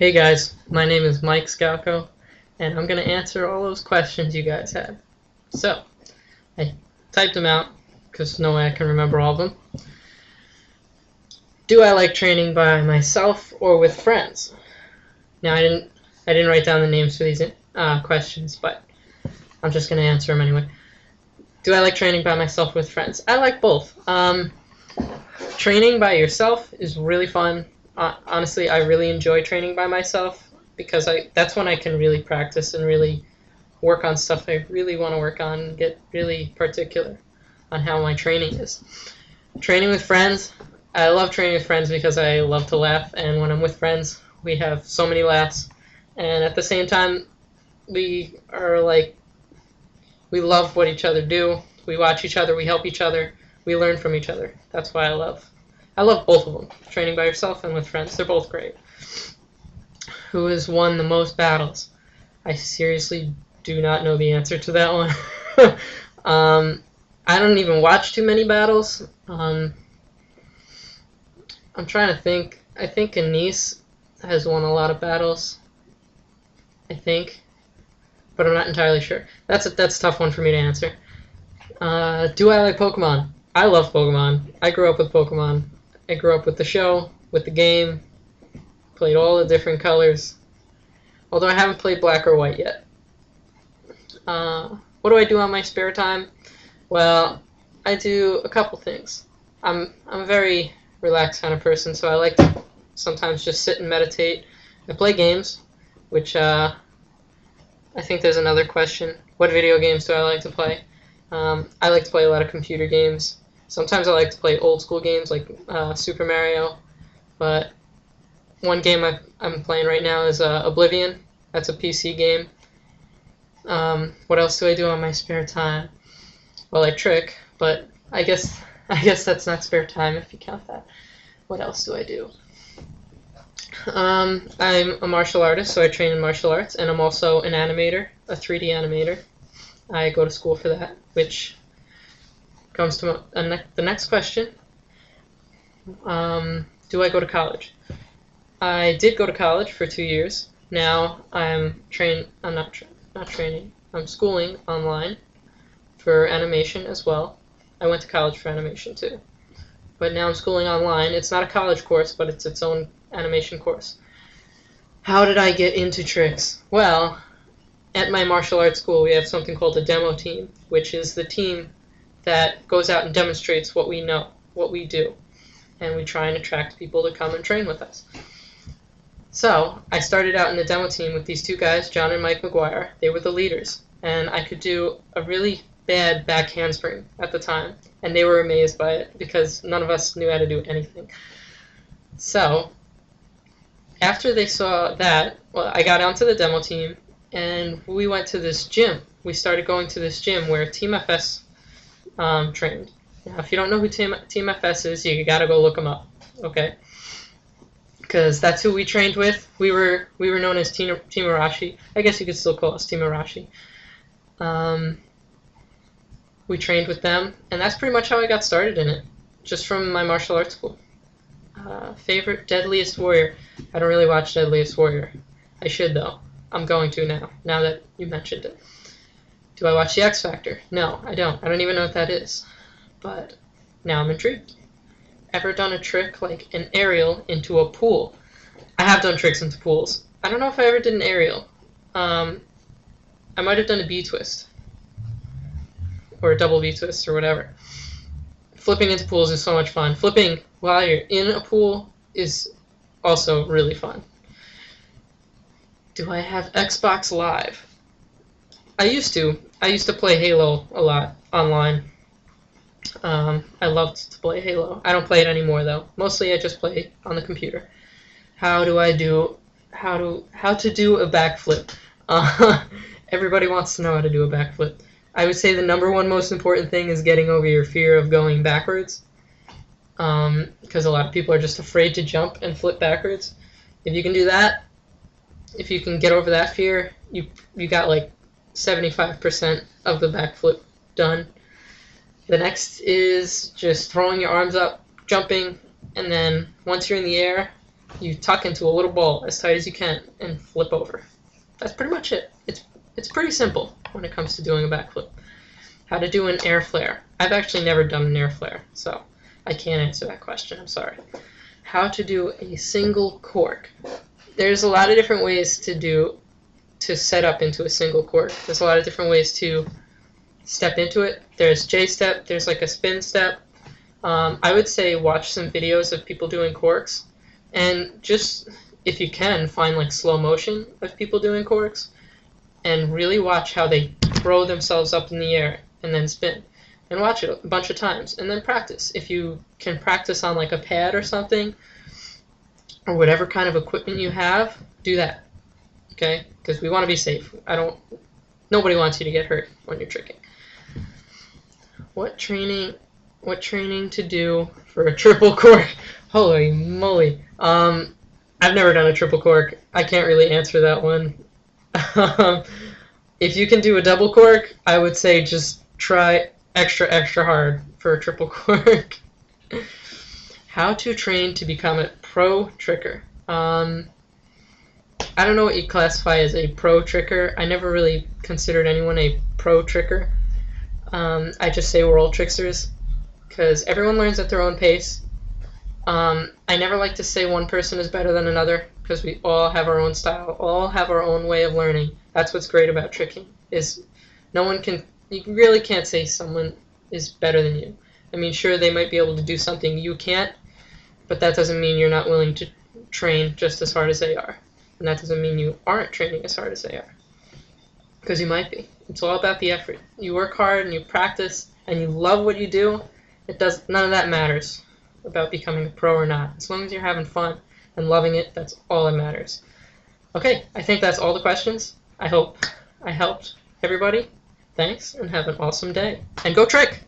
Hey guys, my name is Mike Scalco, and I'm going to answer all those questions you guys had. So, I typed them out, because no way I can remember all of them. Do I like training by myself or with friends? Now, I didn't write down the names for these questions, but I'm just going to answer them anyway. Do I like training by myself or with friends? I like both. Training by yourself is really fun. Honestly, I really enjoy training by myself because that's when I can really practice and really work on stuff I really want to work on and get really particular on how my training is. Training with friends, I love training with friends because I love to laugh, and when I'm with friends, we have so many laughs, and at the same time, we love what each other do. We watch each other, we help each other, we learn from each other. That's why I love both of them. Training by yourself and with friends, they're both great. Who has won the most battles? I seriously do not know the answer to that one. I don't even watch too many battles. I'm trying to think. I think Anise has won a lot of battles. I think, but I'm not entirely sure. That's a tough one for me to answer. Do I like Pokemon? I love Pokemon. I grew up with Pokemon. I grew up with the show, with the game, played all the different colors, although I haven't played black or white yet. What do I do on my spare time? Well, I do a couple things. I'm a very relaxed kind of person, so I like to sometimes just sit and meditate. I play games, which I think there's another question. What video games do I like to play? I like to play a lot of computer games. Sometimes I like to play old school games like Super Mario, but one game I'm playing right now is Oblivion. That's a PC game. What else do I do on my spare time? Well, I trick, but I guess that's not spare time if you count that. What else do I do? I'm a martial artist, so I train in martial arts, and I'm also an animator, a 3D animator. I go to school for that, which comes to the next question. Do I go to college? I did go to college for 2 years. Now I'm not training. I'm schooling online for animation as well. I went to college for animation too. But now I'm schooling online. It's not a college course, but it's its own animation course. How did I get into tricks? Well, at my martial arts school, we have something called a demo team, which is the team that goes out and demonstrates what we know, what we do, and we try and attract people to come and train with us. So I started out in the demo team with these two guys, John and Mike McGuire. They were the leaders, and I could do a really bad back handspring at the time, and they were amazed by it because none of us knew how to do anything. So after they saw that, well, I got onto the demo team, and we went to this gym. We started going to this gym where Team FS trained. Now, if you don't know who Team FS is, you gotta go look them up, okay? Because that's who we trained with. We were known as Team Arashi. I guess you could still call us Team Arashi. We trained with them, and that's pretty much how I got started in it, just from my martial arts school. Favorite Deadliest Warrior? I don't really watch Deadliest Warrior. I should though. I'm going to now that you mentioned it. Do I watch The X Factor? No, I don't. I don't even know what that is. But now I'm intrigued. Ever done a trick like an aerial into a pool? I have done tricks into pools. I don't know if I ever did an aerial. I might have done a B-twist. Or a double B-twist or whatever. Flipping into pools is so much fun. Flipping while you're in a pool is also really fun. Do I have Xbox Live? I used to play Halo a lot online. I loved to play Halo. I don't play it anymore though. Mostly I just play on the computer. How to do a backflip? Everybody wants to know how to do a backflip. I would say the number one most important thing is getting over your fear of going backwards. Because a lot of people are just afraid to jump and flip backwards. If you can do that, if you can get over that fear, you got like 75% of the backflip done. The next is just throwing your arms up, jumping, and then once you're in the air, You tuck into a little ball as tight as you can and flip over. That's pretty much it. It's pretty simple when it comes to doing a backflip. How to do an air flare. I've actually never done an air flare, so I can't answer that question. I'm sorry. How to do a single cork. There's a lot of different ways to set up into a single cork. There's a lot of different ways to step into it. There's J-step. There's like a spin step. I would say watch some videos of people doing corks, and just, if you can, find like slow motion of people doing corks, and really watch how they throw themselves up in the air and then spin. And watch it a bunch of times, and then practice. If you can practice on like a pad or something, or whatever kind of equipment you have, do that. Okay? Because we want to be safe. Nobody wants you to get hurt when you're tricking. What training to do for a triple cork? Holy moly. I've never done a triple cork. I can't really answer that one. If you can do a double cork, I would say just try extra hard for a triple cork. How to train to become a pro tricker. I don't know what you classify as a pro tricker. I never really considered anyone a pro tricker. I just say we're all tricksters because everyone learns at their own pace. I never like to say one person is better than another because we all have our own style, all have our own way of learning. That's what's great about tricking, is you really can't say someone is better than you. I mean, sure, they might be able to do something you can't, but that doesn't mean you're not willing to train just as hard as they are. And that doesn't mean you aren't training as hard as they are, because you might be. It's all about the effort. You work hard and you practice and you love what you do. None of that matters about becoming a pro or not. As long as you're having fun and loving it, that's all that matters. Okay, I think that's all the questions. I hope I helped everybody. Thanks, and have an awesome day. And go trick!